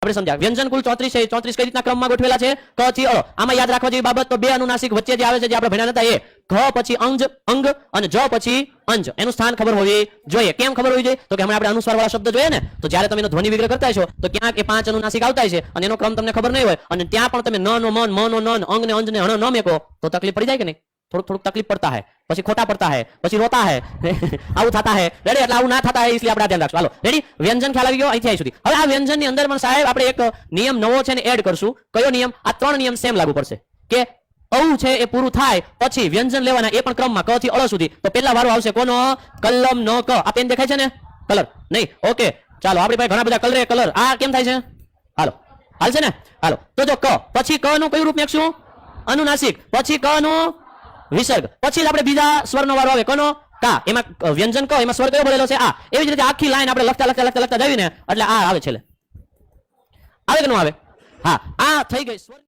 આપણે સમજ્યા વ્યંજન કુલ 34 છે 34 કઈ રીતના ક્રમમાં ગોઠવેલા છે ક થી અ આમાં યાદ રાખવા જેવી બાબત તો બે અનુનાસિક વચ્ચે જે આવે છે જે આપણે ભણ્યા હતા એ ઘ પછી અંગ અને જ પછી અંજ એનું સ્થાન ખબર હોવી જોઈએ કેમ ખબર હોવી જોઈએ તો કે હમણાં આપણે અનુસ્વાર વાળા શબ્દ જોઈએ ને તો જ્યારે તમે એનો ધ્વનિ વિગ્રહ કરતા છો તો ક્યાંક એ 5 અનુનાસિક આવતા છે અને એનો ક્રમ તમને ખબર નહીં હોય અને ત્યાં પણ તમે ન નો મન મ નો નન અંગ ને અંજ ને હણ ન મેકો તો તકલીફ પડી જાય કે નહીં થોડુંક તકલીફ પડતા है પછી ખોટા પડતા है પછી રોતા है આવું થતા है રેડી એટલે આવું ના થતા है इसलिए આપણે ધ્યાન રાખશું હાલો રેડી વ્યંજન ખ્યાલ આવી ગયો અહીંથી અહીં સુધી હવે આ વ્યંજન ની અંદર પણ સાહેબ આપણે એક નિયમ નવો છે ને એડ કરશું કયો નિયમ આ 3 નિયમ સેમ લાગુ પડશે કે ઔ છે એ પૂરું થાય પછી વ્યંજન લેવાના એ પણ ક્રમમાં ક થી અ સુધી તો પહેલા વારો આવશે કોનો કલમ નો ક આ પેન દેખાય છે ને કલર નહીં ઓકે ચાલો આપણી પાસે ઘણા બધા કલર આ કેમ થાય છે હાલો હાલશે ને હાલો તો જો ક પછી ક નું કયું રૂપ મેકશું અનુનાસિક પછી ક નું વિસર્ગ પછી આપણે બીજા સ્વરનો વારો આવે કોનો કા એમાં વ્યંજન ક એમાં સ્વર કયો બોલેલો છે આ એવી જ રીતે આખી લાઈન આપણે લખતા જાવીને એટલે આ આવે છેલ્લે આવે કે ન આવે હા આ થઈ ગઈ સ્વર